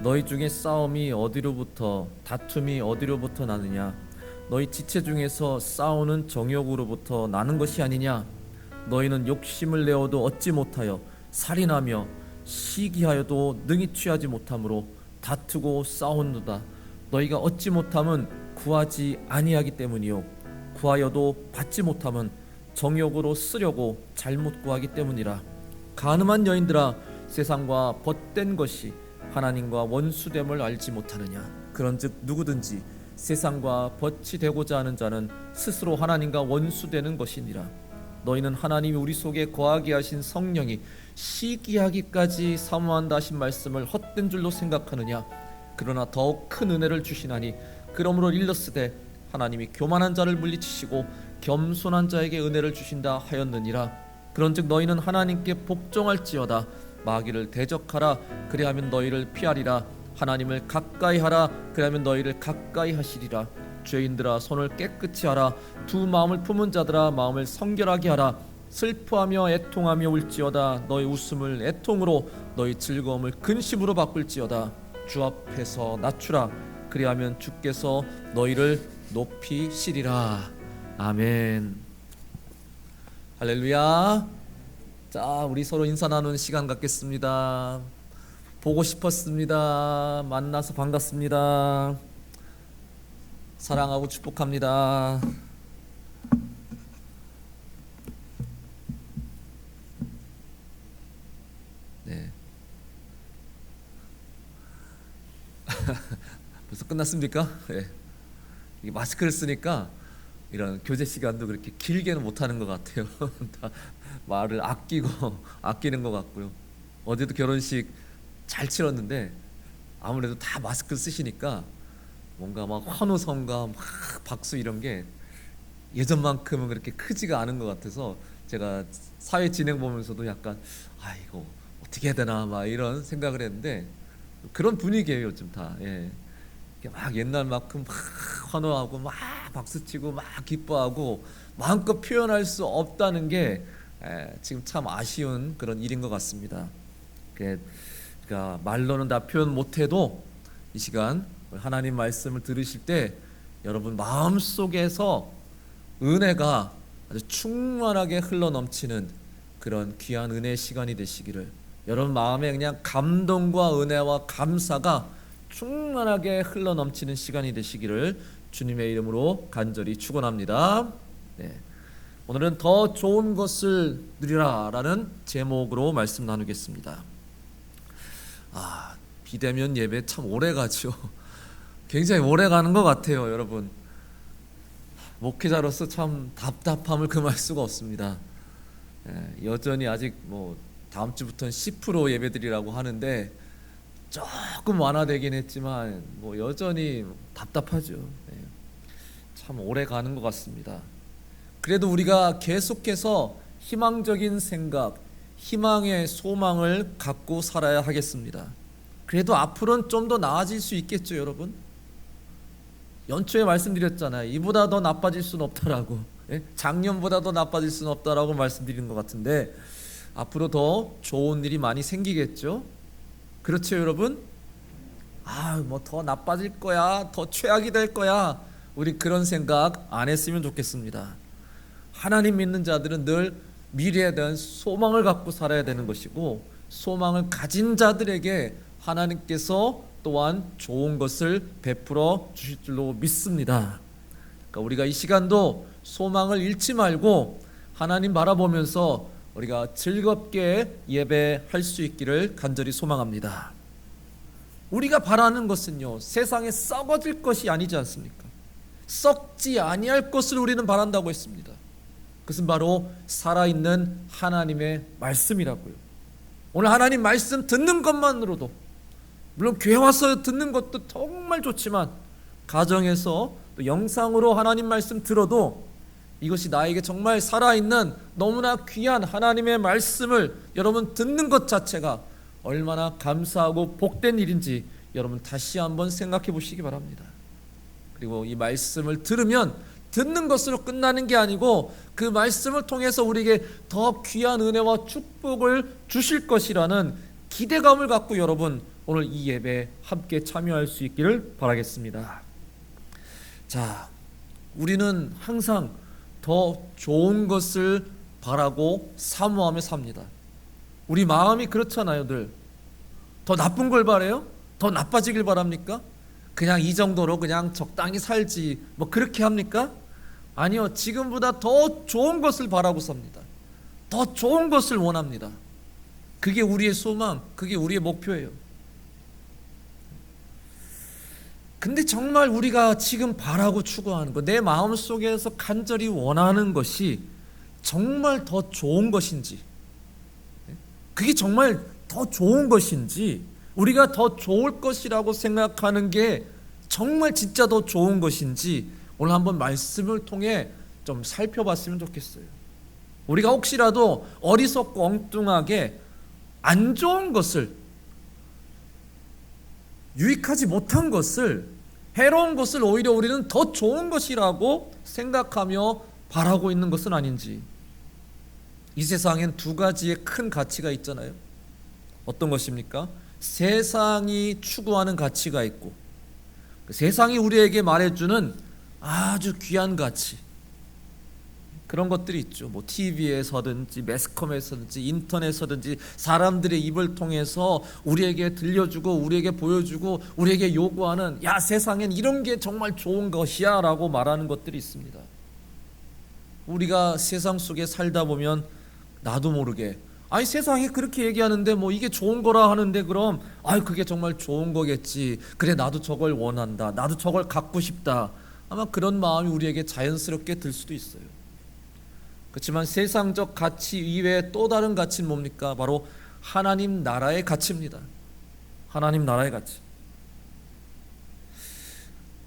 너희 중에 싸움이 어디로부터, 다툼이 어디로부터 나느냐? 너희 지체 중에서 싸우는 정욕으로부터 나는 것이 아니냐? 너희는 욕심을 내어도 얻지 못하여 살인하며 시기하여도 능히 취하지 못함으로 다투고 싸웠노다. 너희가 얻지 못함은 구하지 아니하기 때문이요 구하여도 받지 못함은 정욕으로 쓰려고 잘못 구하기 때문이라. 간음한 여인들아, 세상과 벗된 것이 하나님과 원수됨을 알지 못하느냐? 그런즉 누구든지 세상과 벗이 되고자 하는 자는 스스로 하나님과 원수되는 것이니라. 너희는 하나님이 우리 속에 거하게 하신 성령이 시기하기까지 사모한다 하신 말씀을 헛된 줄로 생각하느냐? 그러나 더욱 큰 은혜를 주시나니 그러므로 일렀으되 하나님이 교만한 자를 물리치시고 겸손한 자에게 은혜를 주신다 하였느니라. 그런즉 너희는 하나님께 복종할지어다. 마귀를 대적하라. 그리하면 너희를 피하리라. 하나님을 가까이 하라. 그리하면 너희를 가까이 하시리라. 죄인들아, 손을 깨끗이 하라. 두 마음을 품은 자들아, 마음을 성결하게 하라. 슬퍼하며 애통하며 울지어다. 너희 웃음을 애통으로, 너희 즐거움을 근심으로 바꿀지어다. 주 앞에서 낮추라. 그리하면 주께서 너희를 높이시리라. 아멘. 할렐루야. 자, 우리 서로 인사 나누는 시간 갖겠습니다. 보고 싶었습니다. 만나서 반갑습니다. 사랑하고 축복합니다. 네. 벌써 끝났습니까? 네. 이 마스크를 쓰니까 이런 교제 시간도 그렇게 길게는 못하는 것 같아요. 다 말을 아끼는 것 같고요. 어제도 결혼식 잘 치렀는데 아무래도 다 마스크 쓰시니까 뭔가 막 환호성과 막 박수 이런 게 예전만큼은 그렇게 크지가 않은 것 같아서 제가 사회 진행 보면서도 약간 이거 어떻게 해야 되나 막 이런 생각을 했는데 그런 분위기예요 요즘 다. 예. 막 옛날만큼 막 환호하고 막 박수치고 막 기뻐하고 마음껏 표현할 수 없다는 게 지금 참 아쉬운 그런 일인 것 같습니다. 그러니까 말로는 다 표현 못해도 이 시간 하나님 말씀을 들으실 때 여러분 마음속에서 은혜가 아주 충만하게 흘러넘치는 그런 귀한 은혜의 시간이 되시기를, 여러분 마음에 그냥 감동과 은혜와 감사가 충만하게 흘러넘치는 시간이 되시기를 주님의 이름으로 간절히 축원합니다. 네. 오늘은 더 좋은 것을 누리라 라는 제목으로 말씀 나누겠습니다. 비대면 예배 참 오래 가죠. 굉장히 오래 가는 것 같아요. 여러분, 목회자로서 참 답답함을 금할 수가 없습니다. 여전히 아직 다음 주부터는 10% 예배드리라고 하는데 조금 완화되긴 했지만 여전히 답답하죠. 참 오래 가는 것 같습니다. 그래도 우리가 계속해서 희망적인 생각, 희망의 소망을 갖고 살아야 하겠습니다. 그래도 앞으로는 좀 더 나아질 수 있겠죠, 여러분. 연초에 말씀드렸잖아요. 이보다 더 나빠질 수는 없다라고. 작년보다 더 나빠질 수는 없다라고 말씀드리는 것 같은데 앞으로 더 좋은 일이 많이 생기겠죠. 그렇죠, 여러분? 더 나빠질 거야, 더 최악이 될 거야. 우리 그런 생각 안 했으면 좋겠습니다. 하나님 믿는 자들은 늘 미래에 대한 소망을 갖고 살아야 되는 것이고, 소망을 가진 자들에게 하나님께서 또한 좋은 것을 베풀어 주실 줄로 믿습니다. 그러니까 우리가 이 시간도 소망을 잃지 말고 하나님 바라보면서 우리가 즐겁게 예배할 수 있기를 간절히 소망합니다. 우리가 바라는 것은요, 세상에 썩어질 것이 아니지 않습니까? 썩지 아니할 것을 우리는 바란다고 했습니다. 그것은 바로 살아있는 하나님의 말씀이라고요. 오늘 하나님 말씀 듣는 것만으로도, 물론 교회 와서 듣는 것도 정말 좋지만 가정에서 또 영상으로 하나님 말씀 들어도 이것이 나에게 정말 살아있는 너무나 귀한 하나님의 말씀을 여러분 듣는 것 자체가 얼마나 감사하고 복된 일인지 여러분 다시 한번 생각해 보시기 바랍니다. 그리고 이 말씀을 들으면 듣는 것으로 끝나는 게 아니고 그 말씀을 통해서 우리에게 더 귀한 은혜와 축복을 주실 것이라는 기대감을 갖고 여러분 오늘 이 예배에 함께 참여할 수 있기를 바라겠습니다. 자, 우리는 항상 더 좋은 것을 바라고 사모하며 삽니다. 우리 마음이 그렇잖아요. 늘 더 나쁜 걸 바라요? 더 나빠지길 바랍니까? 그냥 이 정도로 그냥 적당히 살지 뭐 그렇게 합니까? 아니요, 지금보다 더 좋은 것을 바라고 삽니다. 더 좋은 것을 원합니다. 그게 우리의 소망, 그게 우리의 목표예요. 근데 정말 우리가 지금 바라고 추구하는 것, 내 마음속에서 간절히 원하는 것이 정말 더 좋은 것인지, 그게 정말 더 좋은 것인지, 우리가 더 좋을 것이라고 생각하는 게 정말 진짜 더 좋은 것인지 오늘 한번 말씀을 통해 좀 살펴봤으면 좋겠어요. 우리가 혹시라도 어리석고 엉뚱하게 안 좋은 것을, 유익하지 못한 것을, 해로운 것을 오히려 우리는 더 좋은 것이라고 생각하며 바라고 있는 것은 아닌지. 이 세상엔 두 가지의 큰 가치가 있잖아요. 어떤 것입니까? 세상이 추구하는 가치가 있고, 세상이 우리에게 말해주는 아주 귀한 가치, 그런 것들이 있죠. 뭐 TV에서든지 매스컴에서든지 인터넷에서든지 사람들의 입을 통해서 우리에게 들려주고 우리에게 보여주고 우리에게 요구하는, 야, 세상엔 이런 게 정말 좋은 것이야 라고 말하는 것들이 있습니다. 우리가 세상 속에 살다 보면 나도 모르게, 아니 세상이 그렇게 얘기하는데 뭐 이게 좋은 거라 하는데 그럼 그게 정말 좋은 거겠지, 그래 나도 저걸 원한다, 나도 저걸 갖고 싶다, 아마 그런 마음이 우리에게 자연스럽게 들 수도 있어요. 그렇지만 세상적 가치 이외에 또 다른 가치는 뭡니까? 바로 하나님 나라의 가치입니다. 하나님 나라의 가치.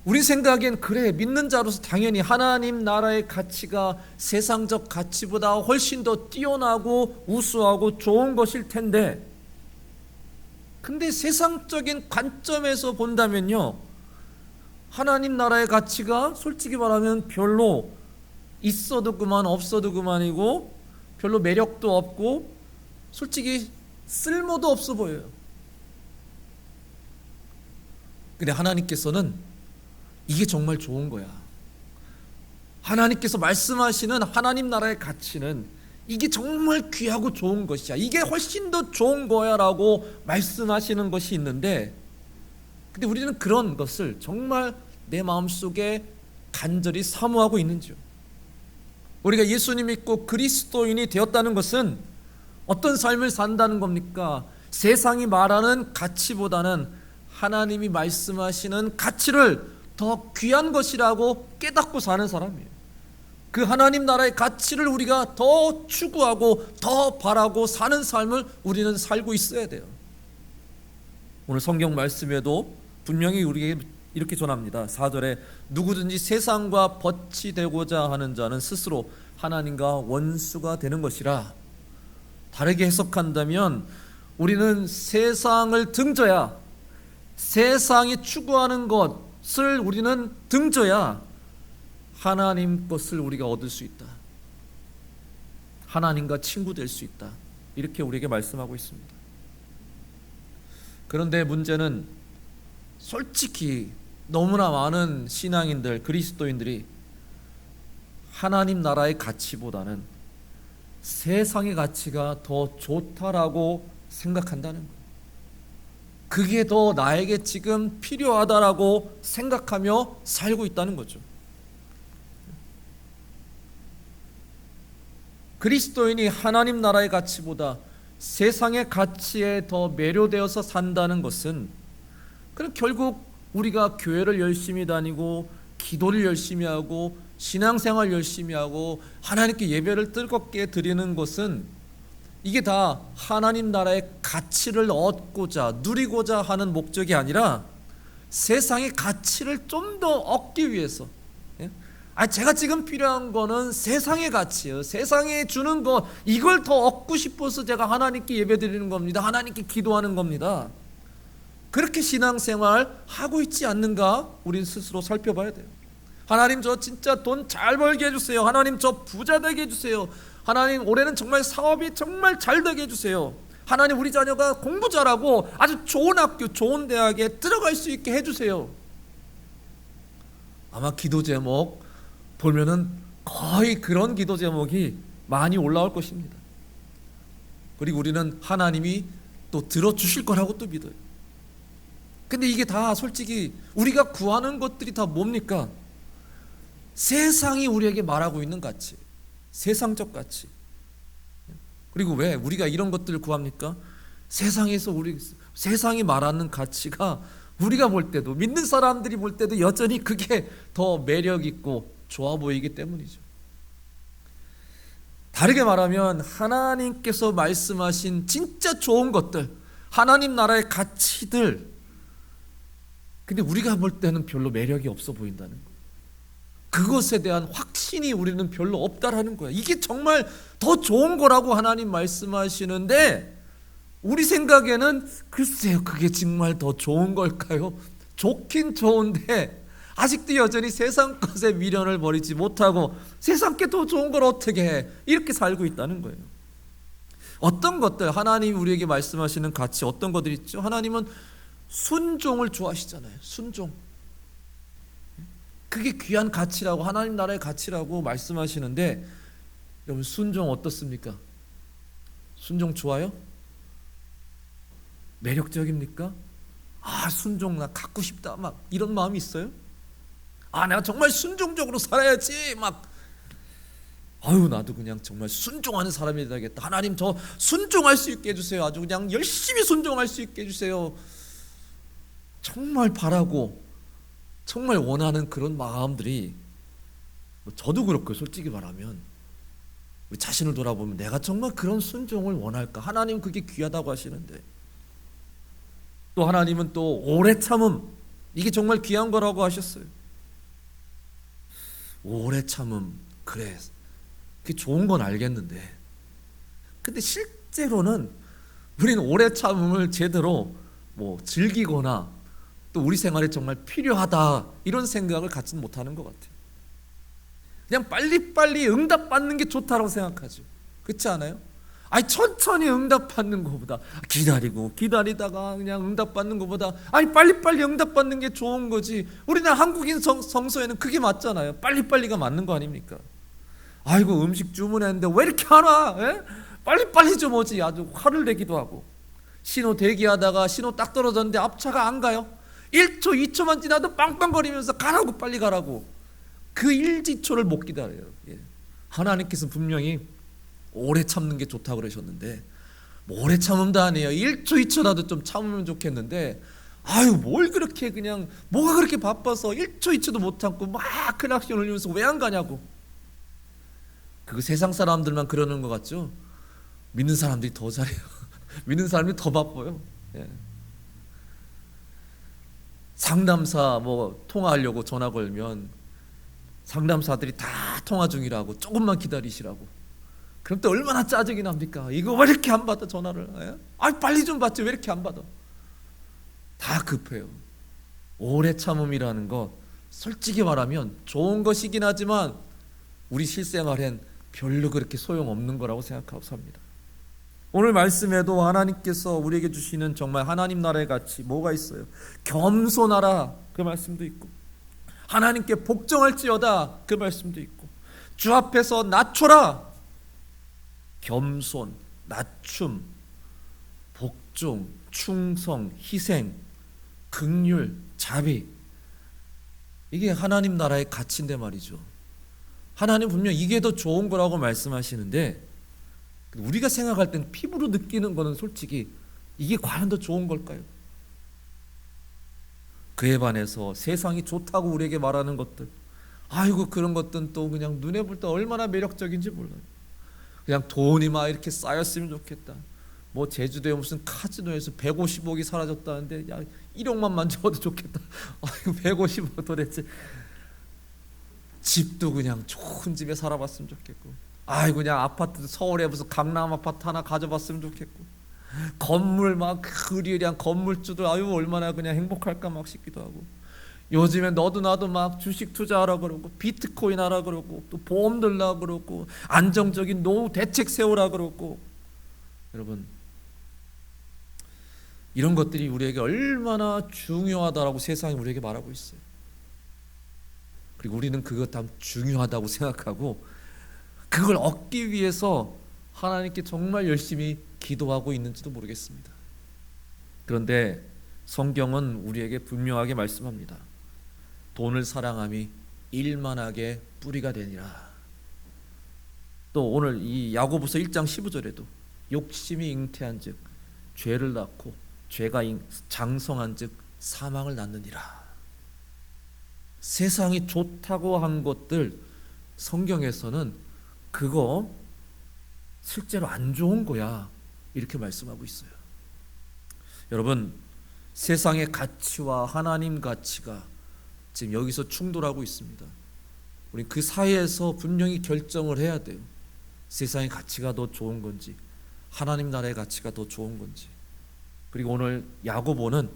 우리 생각엔 그래, 믿는 자로서 당연히 하나님 나라의 가치가 세상적 가치보다 훨씬 더 뛰어나고 우수하고 좋은 것일 텐데, 근데 세상적인 관점에서 본다면요, 하나님 나라의 가치가 솔직히 말하면 별로 있어도 그만 없어도 그만이고 별로 매력도 없고 솔직히 쓸모도 없어 보여요. 근데 하나님께서는 이게 정말 좋은 거야. 하나님께서 말씀하시는 하나님 나라의 가치는 이게 정말 귀하고 좋은 것이야, 이게 훨씬 더 좋은 거야 라고 말씀하시는 것이 있는데, 근데 우리는 그런 것을 정말 내 마음속에 간절히 사모하고 있는지요? 우리가 예수님 믿고 그리스도인이 되었다는 것은 어떤 삶을 산다는 겁니까? 세상이 말하는 가치보다는 하나님이 말씀하시는 가치를 더 귀한 것이라고 깨닫고 사는 사람이에요. 그 하나님 나라의 가치를 우리가 더 추구하고 더 바라고 사는 삶을 우리는 살고 있어야 돼요. 오늘 성경 말씀에도 분명히 우리에게 이렇게 전합니다. 4절에 누구든지 세상과 벗이 되고자 하는 자는 스스로 하나님과 원수가 되는 것이라. 다르게 해석한다면 우리는 세상을 등져야, 세상이 추구하는 것을 우리는 등져야 하나님 것을 우리가 얻을 수 있다, 하나님과 친구 될 수 있다, 이렇게 우리에게 말씀하고 있습니다. 그런데 문제는 솔직히 너무나 많은 신앙인들, 그리스도인들이 하나님 나라의 가치보다는 세상의 가치가 더 좋다라고 생각한다는 거예요. 그게 더 나에게 지금 필요하다라고 생각하며 살고 있다는 거죠. 그리스도인이 하나님 나라의 가치보다 세상의 가치에 더 매료되어서 산다는 것은, 그럼 결국 우리가 교회를 열심히 다니고 기도를 열심히 하고 신앙생활 열심히 하고 하나님께 예배를 뜨겁게 드리는 것은 이게 다 하나님 나라의 가치를 얻고자 누리고자 하는 목적이 아니라 세상의 가치를 좀 더 얻기 위해서, 제가 지금 필요한 거는 세상의 가치예요, 세상에 주는 것, 이걸 더 얻고 싶어서 제가 하나님께 예배 드리는 겁니다, 하나님께 기도하는 겁니다. 그렇게 신앙생활 하고 있지 않는가 우린 스스로 살펴봐야 돼요. 하나님 저 진짜 돈 잘 벌게 해주세요, 하나님 저 부자 되게 해주세요, 하나님 올해는 정말 사업이 정말 잘 되게 해주세요, 하나님 우리 자녀가 공부 잘하고 아주 좋은 학교, 좋은 대학에 들어갈 수 있게 해주세요. 아마 기도 제목 보면은 거의 그런 기도 제목이 많이 올라올 것입니다. 그리고 우리는 하나님이 또 들어주실 거라고 또 믿어요. 근데 이게 다 솔직히 우리가 구하는 것들이 다 뭡니까? 세상이 우리에게 말하고 있는 가치, 세상적 가치. 그리고 왜 우리가 이런 것들을 구합니까? 세상이 말하는 가치가 우리가 볼 때도, 믿는 사람들이 볼 때도 여전히 그게 더 매력 있고 좋아 보이기 때문이죠. 다르게 말하면 하나님께서 말씀하신 진짜 좋은 것들, 하나님 나라의 가치들, 근데 우리가 볼 때는 별로 매력이 없어 보인다는 거예요. 그것에 대한 확신이 우리는 별로 없다라는 거예요. 이게 정말 더 좋은 거라고 하나님 말씀하시는데 우리 생각에는 글쎄요, 그게 정말 더 좋은 걸까요? 좋긴 좋은데 아직도 여전히 세상 것에 미련을 버리지 못하고 세상 게 더 좋은 걸 어떻게 해? 이렇게 살고 있다는 거예요. 어떤 것들, 하나님이 우리에게 말씀하시는 가치, 어떤 것들 있죠? 하나님은 순종을 좋아하시잖아요. 순종. 그게 귀한 가치라고, 하나님 나라의 가치라고 말씀하시는데 여러분, 순종 어떻습니까? 순종 좋아요? 매력적입니까? 아, 순종 나 갖고 싶다, 막 이런 마음이 있어요? 아, 내가 정말 순종적으로 살아야지, 막 아유, 나도 그냥 정말 순종하는 사람이 되겠다. 하나님 저 순종할 수 있게 해주세요. 아주 그냥 열심히 순종할 수 있게 해주세요. 정말 바라고 정말 원하는 그런 마음들이, 저도 그렇고 솔직히 말하면 우리 자신을 돌아보면 내가 정말 그런 순종을 원할까? 하나님 그게 귀하다고 하시는데, 또 하나님은 또 오래 참음, 이게 정말 귀한 거라고 하셨어요. 오래 참음, 그래, 그게 좋은 건 알겠는데, 근데 실제로는 우리는 오래 참음을 제대로 즐기거나 또 우리 생활에 정말 필요하다 이런 생각을 갖지는 못하는 것 같아요. 그냥 빨리빨리 응답받는 게 좋다고 생각하죠. 그렇지 않아요? 아니, 천천히 응답받는 것보다, 기다리다가 그냥 응답받는 것보다, 아니 빨리빨리 응답받는 게 좋은 거지. 우리나라 한국인 성서에는 그게 맞잖아요. 빨리빨리가 맞는 거 아닙니까? 아이고, 음식 주문했는데 왜 이렇게 안 와? 에? 빨리빨리 좀 오지. 아주 화를 내기도 하고, 신호 대기하다가 신호 딱 떨어졌는데 앞차가 안 가요. 1초 2초만 지나도 빵빵거리면서 가라고, 빨리 가라고. 그 1지초를 못 기다려요. 하나님께서 분명히 오래 참는 게 좋다고 그러셨는데 오래 참음도 아니에요. 1초 2초라도 좀 참으면 좋겠는데, 아유, 뭘 그렇게 그냥 뭐가 그렇게 바빠서 1초 2초도 못 참고 막 클락션 울리면서 왜 안 가냐고. 그거 세상 사람들만 그러는 것 같죠? 믿는 사람들이 더 잘해요. 믿는 사람이 더 바빠요. 상담사 통화하려고 전화 걸면 상담사들이 다 통화 중이라고, 조금만 기다리시라고. 그럼 또 얼마나 짜증이 납니까? 이거 왜 이렇게 안 받아, 전화를? 아, 빨리 좀 받지, 왜 이렇게 안 받아? 다 급해요. 오래 참음이라는 것, 솔직히 말하면 좋은 것이긴 하지만 우리 실생활엔 별로 그렇게 소용없는 거라고 생각하고 삽니다. 오늘 말씀에도 하나님께서 우리에게 주시는 정말 하나님 나라의 가치 뭐가 있어요? 겸손하라, 그 말씀도 있고, 하나님께 복종할지어다, 그 말씀도 있고, 주 앞에서 낮춰라, 겸손, 낮춤, 복종, 충성, 희생, 긍휼, 자비, 이게 하나님 나라의 가치인데 말이죠. 하나님 분명 이게 더 좋은 거라고 말씀하시는데 우리가 생각할 땐 피부로 느끼는 거는 솔직히 이게 과연 더 좋은 걸까요? 그에 반해서 세상이 좋다고 우리에게 말하는 것들, 아이고, 그런 것들은 또 그냥 눈에 볼 때 얼마나 매력적인지 몰라요. 그냥 돈이 막 이렇게 쌓였으면 좋겠다. 제주도에 무슨 카지노에서 150억이 사라졌다는데, 야, 1억만 만져도 좋겠다. 아이고, 150억 도대체. 집도 그냥 좋은 집에 살아봤으면 좋겠고, 아이고, 그냥 아파트, 서울에 무슨 강남 아파트 하나 가져봤으면 좋겠고, 건물 막 그리한 건물주도 아유 얼마나 그냥 행복할까 막 싶기도 하고, 요즘에 너도 나도 막 주식 투자하라 그러고, 비트코인 하라 그러고, 또 보험 들라 그러고, 안정적인 노후 대책 세우라 그러고. 여러분, 이런 것들이 우리에게 얼마나 중요하다라고 세상이 우리에게 말하고 있어요. 그리고 우리는 그것 다 중요하다고 생각하고 그걸 얻기 위해서 하나님께 정말 열심히 기도하고 있는지도 모르겠습니다. 그런데 성경은 우리에게 분명하게 말씀합니다. 돈을 사랑함이 일만하게 뿌리가 되니라. 또 오늘 이 야고보서 1장 15절에도 욕심이 잉태한즉 죄를 낳고 죄가 장성한즉 사망을 낳느니라. 세상이 좋다고 한 것들 성경에서는 그거 실제로 안 좋은 거야 이렇게 말씀하고 있어요. 여러분, 세상의 가치와 하나님 가치가 지금 여기서 충돌하고 있습니다. 우리 그 사이에서 분명히 결정을 해야 돼요. 세상의 가치가 더 좋은 건지 하나님 나라의 가치가 더 좋은 건지. 그리고 오늘 야고보는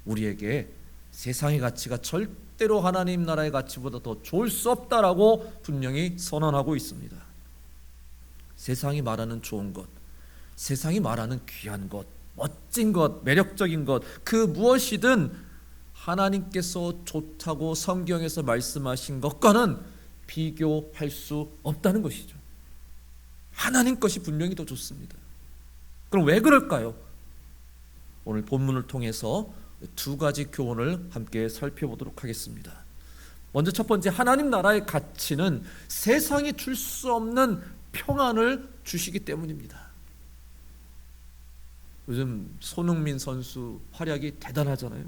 우리에게 세상의 가치가 절대로 하나님 나라의 가치보다 더 좋을 수 없다라고 분명히 선언하고 있습니다. 세상이 말하는 좋은 것, 세상이 말하는 귀한 것, 멋진 것, 매력적인 것, 그 무엇이든 하나님께서 좋다고 성경에서 말씀하신 것과는 비교할 수 없다는 것이죠. 하나님 것이 분명히 더 좋습니다. 그럼 왜 그럴까요? 오늘 본문을 통해서 두 가지 교훈을 함께 살펴보도록 하겠습니다. 먼저 첫 번째, 하나님 나라의 가치는 세상이 줄 수 없는 평안을 주시기 때문입니다. 요즘 손흥민 선수 활약이 대단하잖아요.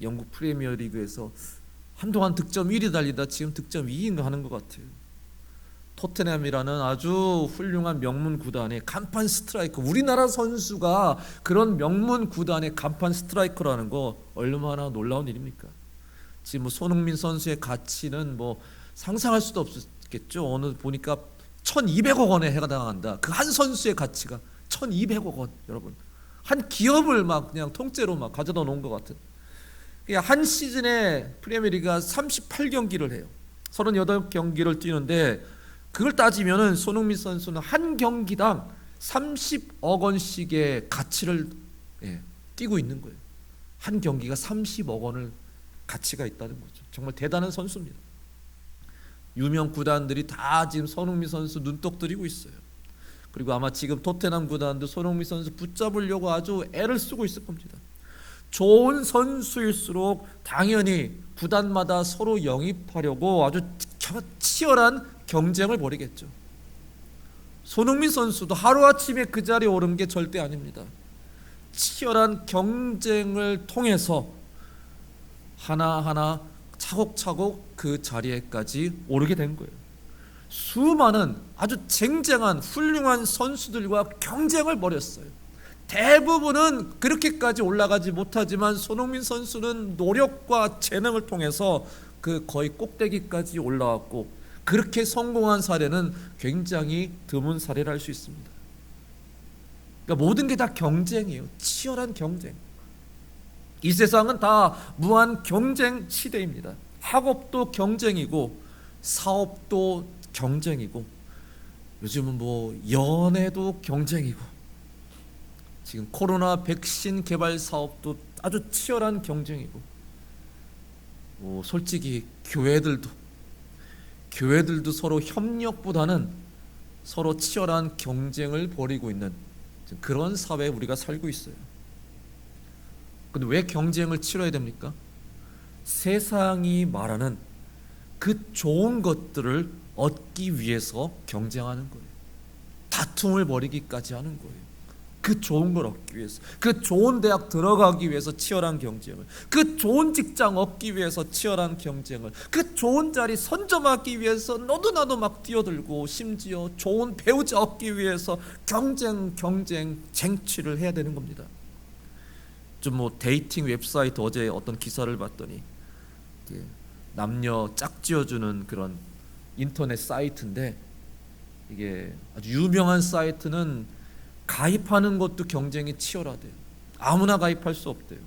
영국 프리미어리그에서 한동안 득점 1위 달리다 지금 득점 2위인가 하는 것 같아요. 토트넘이라는 아주 훌륭한 명문 구단의 간판 스트라이커, 우리나라 선수가 그런 명문 구단의 간판 스트라이커라는 거 얼마나 놀라운 일입니까? 지금 뭐 손흥민 선수의 가치는 뭐 상상할 수도 없었겠죠. 오늘 보니까 1,200억 원에 해당한다. 그 한 선수의 가치가 1,200억 원. 여러분, 한 기업을 막 그냥 통째로 막 가져다 놓은 것 같은. 한 시즌에 프리미어리그가 38경기를 해요. 38경기를 뛰는데 그걸 따지면은 손흥민 선수는 한 경기당 30억 원씩의 가치를 띄고 있는 거예요. 한 경기가 30억 원을 가치가 있다는 거죠. 정말 대단한 선수입니다. 유명 구단들이 다 지금 손흥민 선수 눈독 들이고 있어요. 그리고 아마 지금 토트넘 구단도 손흥민 선수 붙잡으려고 아주 애를 쓰고 있을 겁니다. 좋은 선수일수록 당연히 구단마다 서로 영입하려고 아주 치열한 경쟁을 벌이겠죠. 손흥민 선수도 하루아침에 그 자리에 오른 게 절대 아닙니다. 치열한 경쟁을 통해서 하나하나 차곡차곡 그 자리에까지 오르게 된 거예요. 수많은 아주 쟁쟁한 훌륭한 선수들과 경쟁을 벌였어요. 대부분은 그렇게까지 올라가지 못하지만 손흥민 선수는 노력과 재능을 통해서 그 거의 꼭대기까지 올라왔고, 그렇게 성공한 사례는 굉장히 드문 사례라 할 수 있습니다. 그러니까 모든 게 다 경쟁이에요. 치열한 경쟁. 이 세상은 다 무한 경쟁 시대입니다. 학업도 경쟁이고 사업도 경쟁이고 요즘은 뭐 연애도 경쟁이고 지금 코로나 백신 개발 사업도 아주 치열한 경쟁이고, 뭐 솔직히 교회들도 서로 협력보다는 서로 치열한 경쟁을 벌이고 있는 그런 사회에 우리가 살고 있어요. 근데 왜 경쟁을 치러야 됩니까? 세상이 말하는 그 좋은 것들을 얻기 위해서 경쟁하는 거예요. 다툼을 벌이기까지 하는 거예요. 그 좋은 걸 얻기 위해서, 그 좋은 대학 들어가기 위해서 치열한 경쟁을, 그 좋은 직장 얻기 위해서 치열한 경쟁을, 그 좋은 자리 선점하기 위해서 너도 나도 막 뛰어들고, 심지어 좋은 배우자 얻기 위해서 경쟁 쟁취를 해야 되는 겁니다. 좀 뭐 데이팅 웹사이트 어제 어떤 기사를 봤더니 남녀 짝지어주는 그런 인터넷 사이트인데, 이게 아주 유명한 사이트는 가입하는 것도 경쟁이 치열하대요. 아무나 가입할 수 없대요.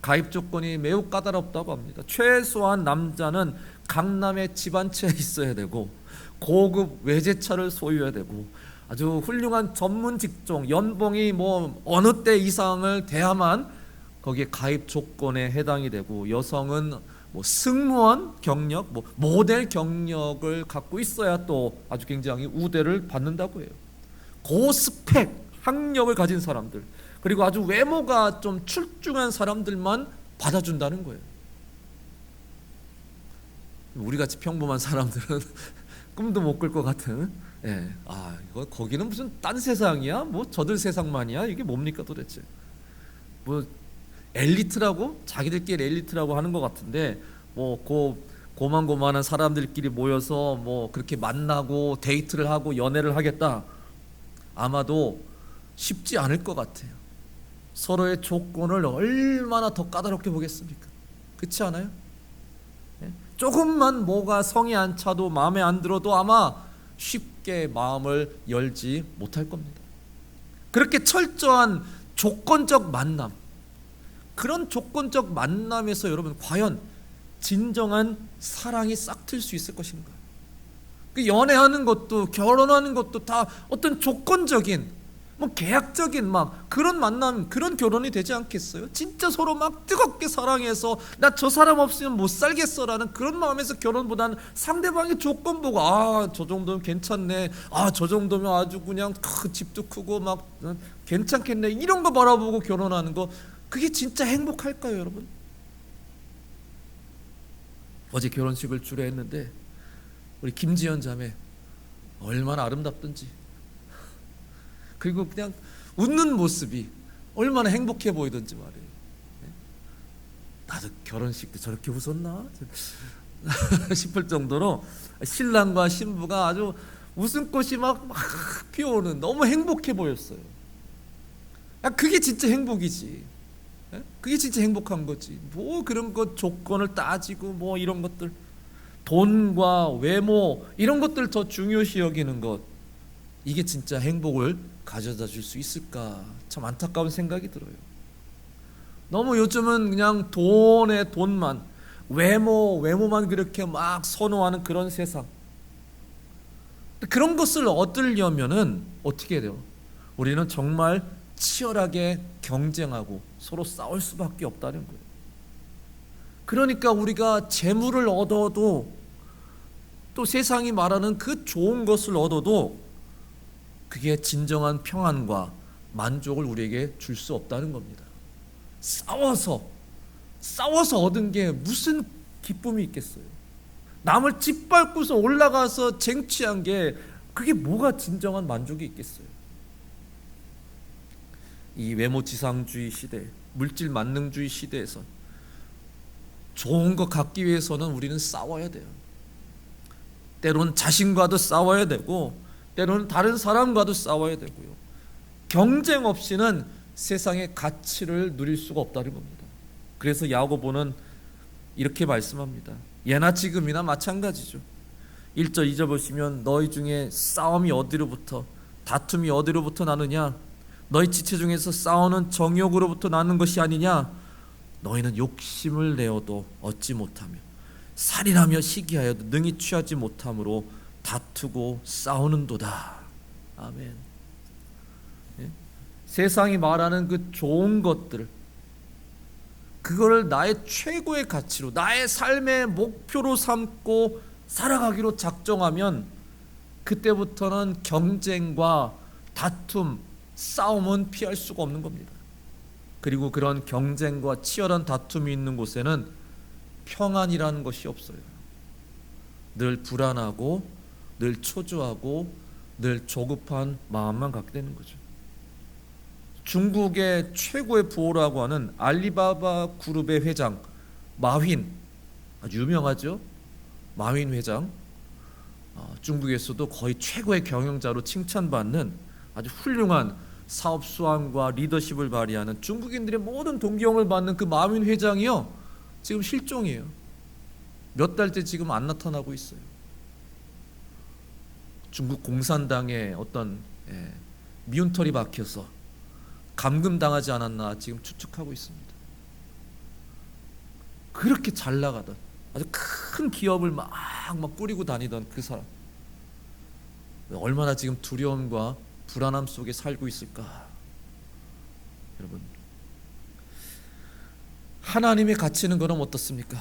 가입 조건이 매우 까다롭다고 합니다. 최소한 남자는 강남에 집 한 채 있어야 되고 고급 외제차를 소유해야 되고 아주 훌륭한 전문 직종, 연봉이 뭐 어느 때 이상을 돼야만 거기에 가입 조건에 해당이 되고, 여성은 뭐 승무원 경력, 뭐 모델 경력을 갖고 있어야 또 아주 굉장히 우대를 받는다고 해요. 고스펙 학력을 가진 사람들, 그리고 아주 외모가 좀 출중한 사람들만 받아준다는 거예요. 우리같이 평범한 사람들은 꿈도 못 꿀 것 같은, 이거 거기는 무슨 딴 세상이야? 뭐 저들 세상만이야? 이게 뭡니까 도대체? 뭐 엘리트라고? 자기들끼리 엘리트라고 하는 것 같은데, 뭐 고만고만한 사람들끼리 모여서 뭐 그렇게 만나고 데이트를 하고 연애를 하겠다? 아마도 쉽지 않을 것 같아요. 서로의 조건을 얼마나 더 까다롭게 보겠습니까? 그렇지 않아요? 조금만 뭐가 성이 안 차도 마음에 안 들어도 아마 쉽게 마음을 열지 못할 겁니다. 그렇게 철저한 조건적 만남, 그런 조건적 만남에서 여러분 과연 진정한 사랑이 싹틀 수 있을 것인가? 그 연애하는 것도 결혼하는 것도 다 어떤 조건적인 뭐 계약적인 막 그런 만남, 그런 결혼이 되지 않겠어요? 진짜 서로 막 뜨겁게 사랑해서 나 저 사람 없으면 못 살겠어라는 그런 마음에서 결혼보다는 상대방의 조건 보고 저 정도면 괜찮네, 저 정도면 아주 그냥 집도 크고 막 괜찮겠네, 이런 거 바라보고 결혼하는 거, 그게 진짜 행복할까요, 여러분? 어제 결혼식을 주례했는데 우리 김지연 자매 얼마나 아름답던지, 그리고 그냥 웃는 모습이 얼마나 행복해 보이던지 말이에요. 나도 결혼식 때 저렇게 웃었나 싶을 정도로 신랑과 신부가 아주 웃음꽃이 막 피어오는, 너무 행복해 보였어요. 그게 진짜 행복이지. 그게 진짜 행복한 거지. 뭐 그런 것 조건을 따지고 뭐 이런 것들, 돈과 외모 이런 것들 더 중요시 여기는 것, 이게 진짜 행복을 가져다 줄 수 있을까? 참 안타까운 생각이 들어요. 너무 요즘은 그냥 돈만, 외모만 그렇게 막 선호하는 그런 세상. 그런 것을 얻으려면은 어떻게 돼요? 우리는 정말 치열하게 경쟁하고 서로 싸울 수밖에 없다는 거예요. 그러니까 우리가 재물을 얻어도, 또 세상이 말하는 그 좋은 것을 얻어도 그게 진정한 평안과 만족을 우리에게 줄 수 없다는 겁니다. 싸워서 얻은 게 무슨 기쁨이 있겠어요? 남을 짓밟고서 올라가서 쟁취한 게 그게 뭐가 진정한 만족이 있겠어요? 이 외모지상주의 시대, 물질 만능주의 시대에서 좋은 거 갖기 위해서는 우리는 싸워야 돼요. 때로는 자신과도 싸워야 되고, 때로는 다른 사람과도 싸워야 되고요. 경쟁 없이는 세상의 가치를 누릴 수가 없다는 겁니다. 그래서 야고보는 이렇게 말씀합니다. 예나 지금이나 마찬가지죠. 1절 2절 보시면, 너희 중에 싸움이 어디로부터, 다툼이 어디로부터 나느냐? 너희 지체 중에서 싸우는 정욕으로부터 나는 것이 아니냐? 너희는 욕심을 내어도 얻지 못하며 살인하며 시기하여도 능히 취하지 못함으로 다투고 싸우는도다. 아멘. 세상이 말하는 그 좋은 것들, 그거를 나의 최고의 가치로, 나의 삶의 목표로 삼고 살아가기로 작정하면 그때부터는 경쟁과 다툼, 싸움은 피할 수가 없는 겁니다. 그리고 그런 경쟁과 치열한 다툼이 있는 곳에는 평안이라는 것이 없어요. 늘 불안하고, 늘 초조하고, 늘 조급한 마음만 갖게 되는 거죠. 중국의 최고의 부호라고 하는 알리바바 그룹의 회장 마윈, 아주 유명하죠. 마윈 회장, 중국에서도 거의 최고의 경영자로 칭찬받는 아주 훌륭한 사업 수완과 리더십을 발휘하는, 중국인들의 모든 동경을 받는 그 마윈 회장이요, 지금 실종이에요. 몇 달째 지금 안 나타나고 있어요. 중국 공산당의 어떤 미운 털이 박혀서 감금당하지 않았나 지금 추측하고 있습니다. 그렇게 잘 나가던, 아주 큰 기업을 막 꾸리고 다니던 그 사람, 얼마나 지금 두려움과 불안함 속에 살고 있을까? 여러분, 하나님의 가치는 그럼 어떻습니까?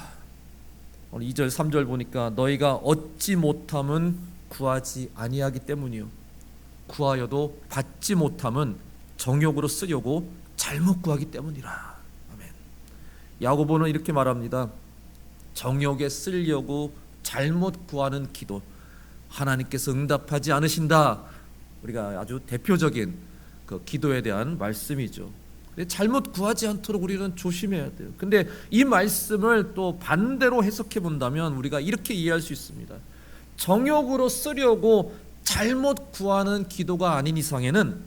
오늘 2절 3절 보니까 너희가 얻지 못함은 구하지 아니하기 때문이요 구하여도 받지 못함은 정욕으로 쓰려고 잘못 구하기 때문이라. 아멘. 야고보는 이렇게 말합니다. 정욕에 쓰려고 잘못 구하는 기도 하나님께서 응답하지 않으신다. 우리가 아주 대표적인 그 기도에 대한 말씀이죠. 잘못 구하지 않도록 우리는 조심해야 돼요. 근데 이 말씀을 또 반대로 해석해 본다면 우리가 이렇게 이해할 수 있습니다. 정욕으로 쓰려고 잘못 구하는 기도가 아닌 이상에는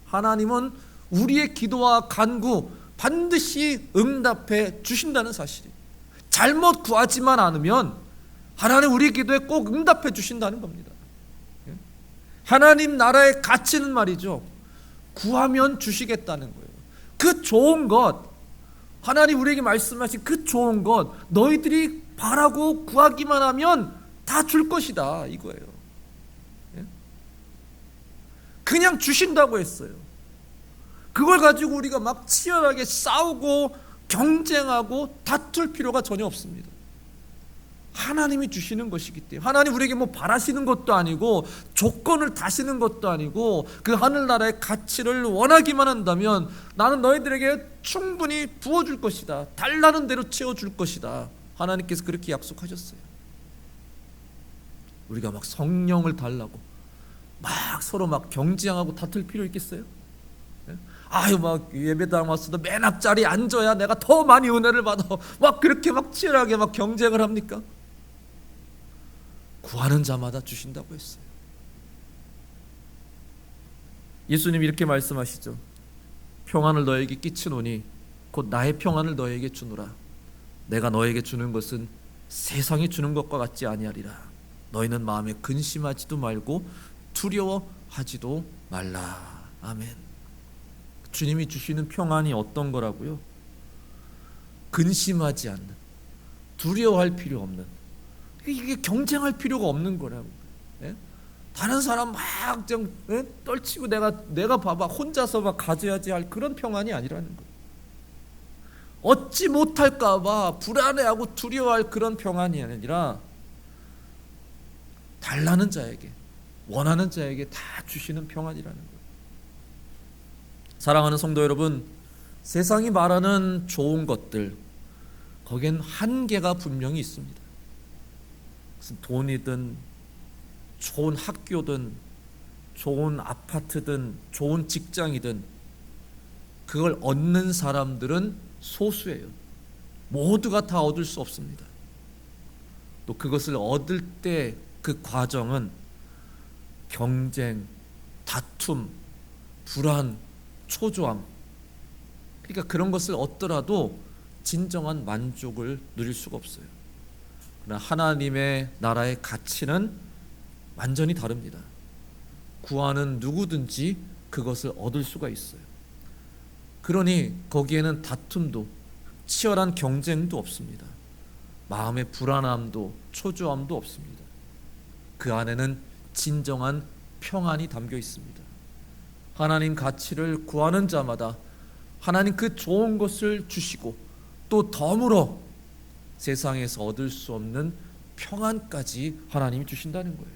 하나님은 우리의 기도와 간구 반드시 응답해 주신다는 사실이에요. 잘못 구하지만 않으면 하나님 우리 기도에 꼭 응답해 주신다는 겁니다. 하나님 나라의 가치는 말이죠, 구하면 주시겠다는 거예요. 그 좋은 것, 하나님 우리에게 말씀하신 그 좋은 것, 너희들이 바라고 구하기만 하면 다 줄 것이다, 이거예요. 그냥 주신다고 했어요. 그걸 가지고 우리가 막 치열하게 싸우고 경쟁하고 다툴 필요가 전혀 없습니다. 하나님이 주시는 것이기 때문에, 하나님 우리에게 뭐 바라시는 것도 아니고 조건을 다시는 것도 아니고 그 하늘나라의 가치를 원하기만 한다면 나는 너희들에게 충분히 부어줄 것이다, 달라는 대로 채워줄 것이다. 하나님께서 그렇게 약속하셨어요. 우리가 막 성령을 달라고 막 서로 막 경쟁하고 다툴 필요 있겠어요? 아유 막 예배당 왔어도 맨 앞자리에 앉아야 내가 더 많이 은혜를 받아, 막 그렇게 막 치열하게 막 경쟁을 합니까? 구하는 자마다 주신다고 했어요. 예수님이 이렇게 말씀하시죠. 평안을 너에게 끼치노니 곧 나의 평안을 너에게 주노라. 내가 너에게 주는 것은 세상이 주는 것과 같지 아니하리라. 너희는 마음에 근심하지도 말고 두려워하지도 말라. 아멘. 주님이 주시는 평안이 어떤 거라고요? 근심하지 않는, 두려워할 필요 없는, 이게 경쟁할 필요가 없는 거라고. 예? 다른 사람 막 좀 떨치고 내가 봐봐 혼자서 막 가져야지 할 그런 평안이 아니라는 거예요. 얻지 못할까봐 불안해하고 두려워할 그런 평안이 아니라 달라는 자에게, 원하는 자에게 다 주시는 평안이라는 거예요. 사랑하는 성도 여러분, 세상이 말하는 좋은 것들, 거기엔 한계가 분명히 있습니다. 무슨 돈이든 좋은 학교든 좋은 아파트든 좋은 직장이든 그걸 얻는 사람들은 소수예요. 모두가 다 얻을 수 없습니다. 또 그것을 얻을 때 그 과정은 경쟁, 다툼, 불안, 초조함, 그러니까 그런 것을 얻더라도 진정한 만족을 누릴 수가 없어요. 그러나 하나님의 나라의 가치는 완전히 다릅니다. 구하는 누구든지 그것을 얻을 수가 있어요. 그러니 거기에는 다툼도 치열한 경쟁도 없습니다. 마음의 불안함도 초조함도 없습니다. 그 안에는 진정한 평안이 담겨 있습니다. 하나님 가치를 구하는 자마다 하나님 그 좋은 것을 주시고 또 덤으로 세상에서 얻을 수 없는 평안까지 하나님이 주신다는 거예요.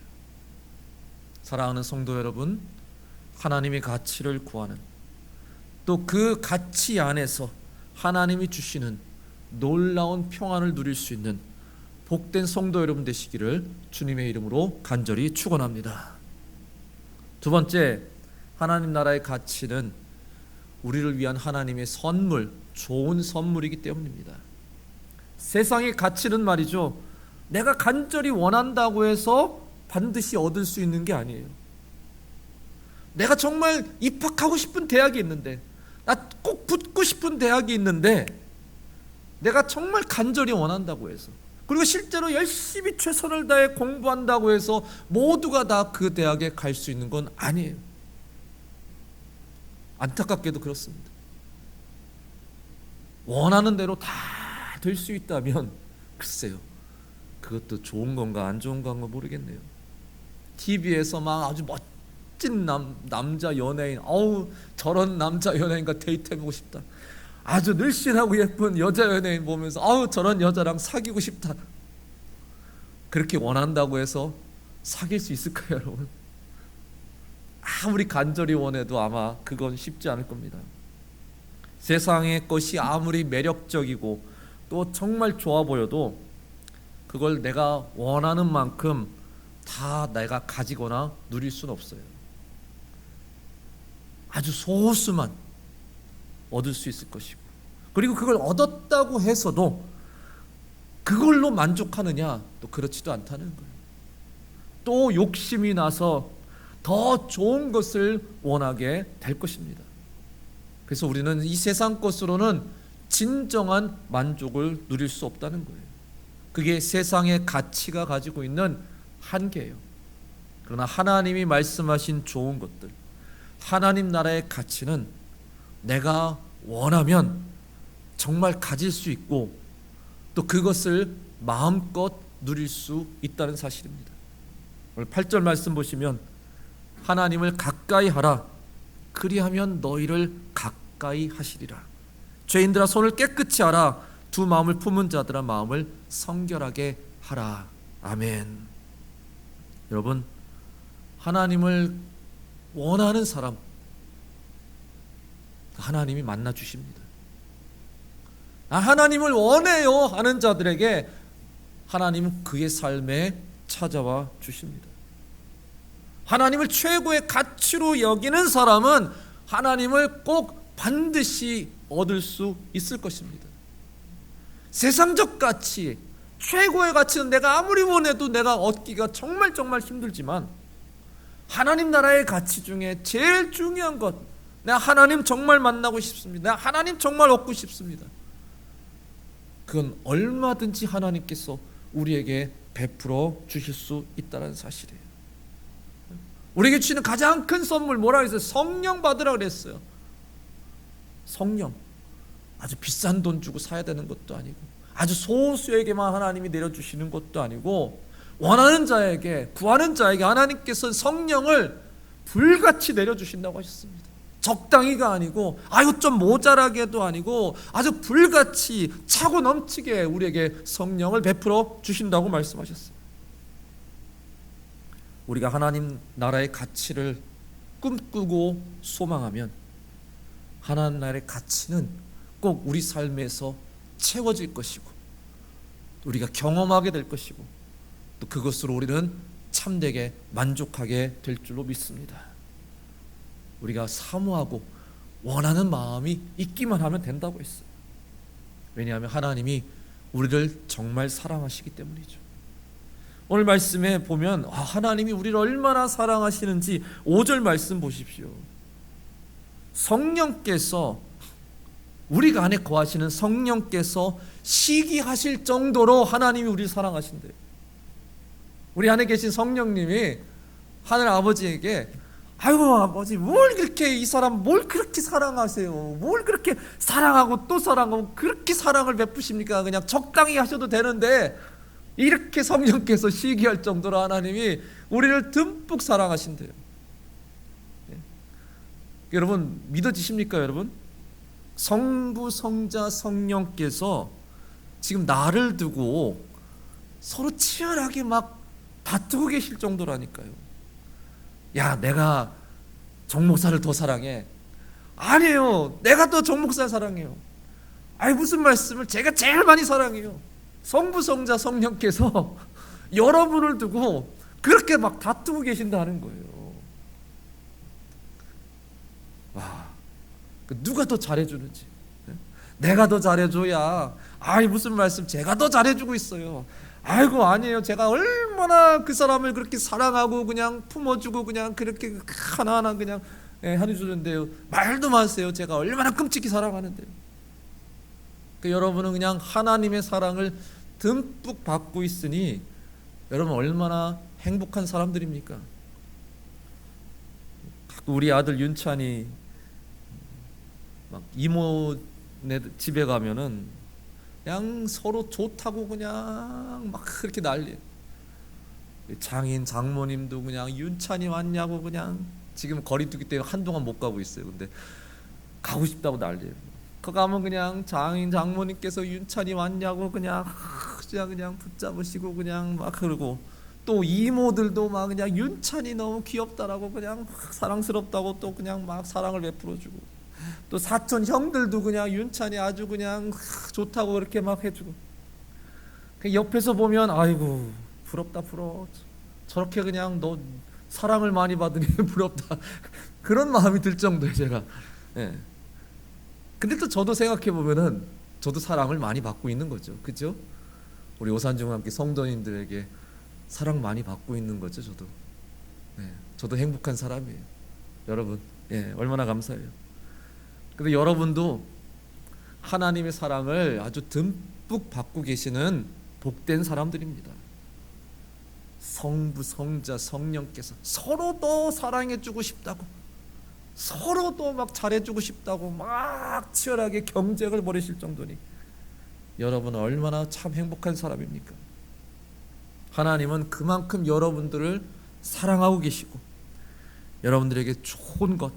사랑하는 성도 여러분, 하나님의 가치를 구하는, 또 그 가치 안에서 하나님이 주시는 놀라운 평안을 누릴 수 있는 복된 성도 여러분 되시기를 주님의 이름으로 간절히 축원합니다. 두 번째, 하나님 나라의 가치는 우리를 위한 하나님의 선물, 좋은 선물이기 때문입니다. 세상의 가치는 말이죠, 내가 간절히 원한다고 해서 반드시 얻을 수 있는 게 아니에요. 내가 정말 입학하고 싶은 대학이 있는데, 나 꼭 붙고 싶은 대학이 있는데, 내가 정말 간절히 원한다고 해서, 그리고 실제로 열심히 최선을 다해 공부한다고 해서 모두가 다 그 대학에 갈 수 있는 건 아니에요. 안타깝게도 그렇습니다. 원하는 대로 다 될 수 있다면 글쎄요, 그것도 좋은 건가 안 좋은 건가 모르겠네요. TV에서 막 아주 멋진 남자 연예인, 어우 저런 남자 연예인과 데이트해보고 싶다. 아주 늘씬하고 예쁜 여자 연예인 보면서 아우 저런 여자랑 사귀고 싶다. 그렇게 원한다고 해서 사귈 수 있을까요, 여러분? 아무리 간절히 원해도 아마 그건 쉽지 않을 겁니다. 세상의 것이 아무리 매력적이고 또 정말 좋아 보여도 그걸 내가 원하는 만큼 다 내가 가지거나 누릴 수는 없어요. 아주 소수만 얻을 수 있을 것이고, 그리고 그걸 얻었다고 해서도 그걸로 만족하느냐? 또 그렇지도 않다는 거예요. 또 욕심이 나서 더 좋은 것을 원하게 될 것입니다. 그래서 우리는 이 세상 것으로는 진정한 만족을 누릴 수 없다는 거예요. 그게 세상의 가치가 가지고 있는 한계예요. 그러나 하나님이 말씀하신 좋은 것들, 하나님 나라의 가치는 내가 원하면 정말 가질 수 있고 또 그것을 마음껏 누릴 수 있다는 사실입니다. 오늘 8절 말씀 보시면 하나님을 가까이 하라, 그리하면 너희를 가까이 하시리라. 죄인들아 손을 깨끗이 하라, 두 마음을 품은 자들아 마음을 성결하게 하라. 아멘. 여러분, 하나님을 원하는 사람 하나님이 만나 주십니다. 하나님을 원해요 하는 자들에게 하나님은 그의 삶에 찾아와 주십니다. 하나님을 최고의 가치로 여기는 사람은 하나님을 꼭 반드시 얻을 수 있을 것입니다. 세상적 가치, 최고의 가치는 내가 아무리 원해도 내가 얻기가 정말 힘들지만 하나님 나라의 가치 중에 제일 중요한 것, 내가 하나님 정말 만나고 싶습니다, 내가 하나님 정말 얻고 싶습니다, 그건 얼마든지 하나님께서 우리에게 베풀어 주실 수 있다는 사실이에요. 우리에게 주시는 가장 큰 선물 뭐라 그랬어요? 성령 받으라 그랬어요. 성령, 아주 비싼 돈 주고 사야 되는 것도 아니고 아주 소수에게만 하나님이 내려주시는 것도 아니고 원하는 자에게, 구하는 자에게 하나님께서 성령을 불같이 내려주신다고 하셨습니다. 적당히가 아니고 아유 좀 모자라게도 아니고 아주 불같이 차고 넘치게 우리에게 성령을 베풀어 주신다고 말씀하셨어요. 우리가 하나님 나라의 가치를 꿈꾸고 소망하면 하나님 나라의 가치는 꼭 우리 삶에서 채워질 것이고 우리가 경험하게 될 것이고 또 그것으로 우리는 참되게 만족하게 될 줄로 믿습니다. 우리가 사모하고 원하는 마음이 있기만 하면 된다고 했어요. 왜냐하면 하나님이 우리를 정말 사랑하시기 때문이죠. 오늘 말씀에 보면 하나님이 우리를 얼마나 사랑하시는지 5절 말씀 보십시오. 성령께서, 우리가 안에 거하시는 성령께서 시기하실 정도로 하나님이 우리를 사랑하신대요. 우리 안에 계신 성령님이 하늘 아버지에게 아이고 아버지 뭘 그렇게 이 사람 뭘 그렇게 사랑하세요, 뭘 그렇게 사랑하고 또 사랑하고 그렇게 사랑을 베푸십니까, 그냥 적당히 하셔도 되는데, 이렇게 성령께서 시기할 정도로 하나님이 우리를 듬뿍 사랑하신대요. 여러분 믿어지십니까? 여러분, 성부 성자 성령께서 지금 나를 두고 서로 치열하게 막 다투고 계실 정도라니까요. 야, 내가 정 목사를 더 사랑해. 아니에요, 내가 더 정 목사를 사랑해요. 아니 무슨 말씀을, 제가 제일 많이 사랑해요. 성부 성자 성령께서 여러분을 두고 그렇게 막 다투고 계신다는 거예요. 와, 누가 더 잘해주는지, 내가 더 잘해줘야, 아이 무슨 말씀, 제가 더 잘해주고 있어요. 아이고 아니에요, 제가 얼마나 그 사람을 그렇게 사랑하고 그냥 품어주고 그냥 그렇게 하나하나 그냥 해주는데요. 말도 마세요, 제가 얼마나 끔찍히 사랑하는데요. 여러분은 그냥 하나님의 사랑을 듬뿍 받고 있으니 여러분 얼마나 행복한 사람들입니까? 우리 아들 윤찬이 막 이모네 집에 가면은 그냥 서로 좋다고 그냥 막 그렇게 난리. 장인 장모님도 그냥 윤찬이 왔냐고 그냥 지금 거리두기 때문에 한동안 못 가고 있어요. 근데 가고 싶다고 난리예요. 거 가면 그냥 장인 장모님께서 윤찬이 왔냐고 그냥 붙잡으시고 그냥 막 그러고, 또 이모들도 막 그냥 윤찬이 너무 귀엽다라고 그냥 사랑스럽다고 또 그냥 막 사랑을 베풀어주고, 또 사촌 형들도 그냥 윤찬이 아주 그냥 좋다고 그렇게 막 해주고, 옆에서 보면 아이고 부럽다 부러워, 저렇게 그냥 너 사랑을 많이 받으니 부럽다 그런 마음이 들 정도예요 제가. 예. 근데 또 저도 생각해 보면은 저도 사랑을 많이 받고 있는 거죠, 그죠? 우리 오산중학교 성도님들에게 사랑 많이 받고 있는 거죠, 저도. 예. 저도 행복한 사람이에요, 여러분. 예, 얼마나 감사해요. 근데 여러분도 하나님의 사랑을 아주 듬뿍 받고 계시는 복된 사람들입니다. 성부, 성자, 성령께서 서로 더 사랑해주고 싶다고, 서로 더 막 잘해주고 싶다고 막 치열하게 경쟁을 벌이실 정도니 여러분은 얼마나 참 행복한 사람입니까? 하나님은 그만큼 여러분들을 사랑하고 계시고, 여러분들에게 좋은 것,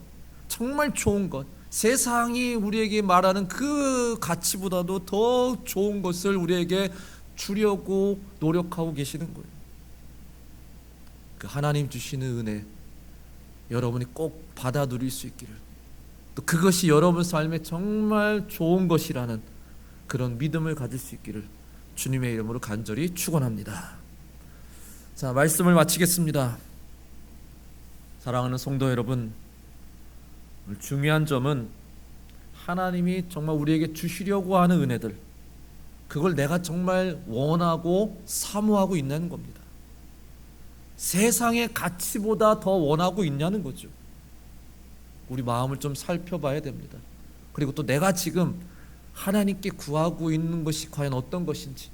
정말 좋은 것, 세상이 우리에게 말하는 그 가치보다도 더 좋은 것을 우리에게 주려고 노력하고 계시는 거예요. 그 하나님 주시는 은혜 여러분이 꼭 받아 누릴 수 있기를, 또 그것이 여러분 삶에 정말 좋은 것이라는 그런 믿음을 가질 수 있기를 주님의 이름으로 간절히 축원합니다. 자, 말씀을 마치겠습니다. 사랑하는 성도 여러분, 중요한 점은 하나님이 정말 우리에게 주시려고 하는 은혜들, 그걸 내가 정말 원하고 사모하고 있냐는 겁니다. 세상의 가치보다 더 원하고 있냐는 거죠. 우리 마음을 좀 살펴봐야 됩니다. 그리고 또 내가 지금 하나님께 구하고 있는 것이 과연 어떤 것인지,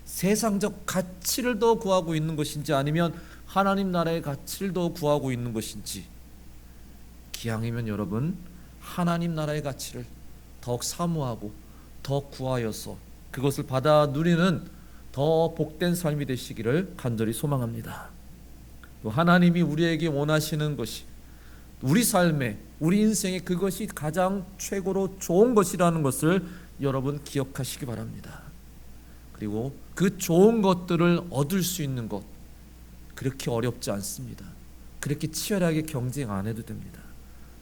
세상적 가치를 더 구하고 있는 것인지, 아니면 하나님 나라의 가치를 더 구하고 있는 것인지, 기왕이면 여러분 하나님 나라의 가치를 더욱 사모하고 더 구하여서 그것을 받아 누리는 더 복된 삶이 되시기를 간절히 소망합니다. 또 하나님이 우리에게 원하시는 것이, 우리 삶에, 우리 인생에 그것이 가장 최고로 좋은 것이라는 것을 여러분 기억하시기 바랍니다. 그리고 그 좋은 것들을 얻을 수 있는 것, 그렇게 어렵지 않습니다. 그렇게 치열하게 경쟁 안 해도 됩니다.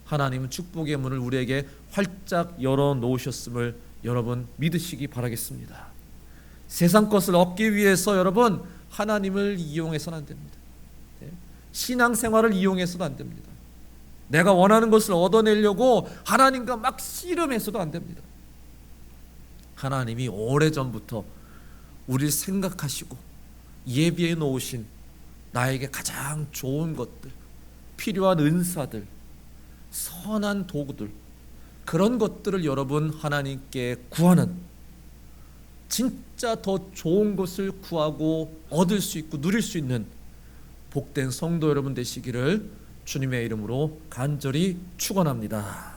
하나님은 축복의 문을 우리에게 활짝 열어 놓으셨음을 여러분 믿으시기 바라겠습니다. 세상 것을 얻기 위해서 여러분 하나님을 이용해서는 안 됩니다. 신앙생활을 이용해서도 안 됩니다. 내가 원하는 것을 얻어내려고 하나님과 막 씨름해서도 안 됩니다. 하나님이 오래전부터 우리를 생각하시고 예비해 놓으신 나에게 가장 좋은 것들, 필요한 은사들, 선한 도구들, 그런 것들을 여러분 하나님께 구하는, 진짜 더 좋은 것을 구하고 얻을 수 있고 누릴 수 있는 복된 성도 여러분 되시기를 주님의 이름으로 간절히 축원합니다.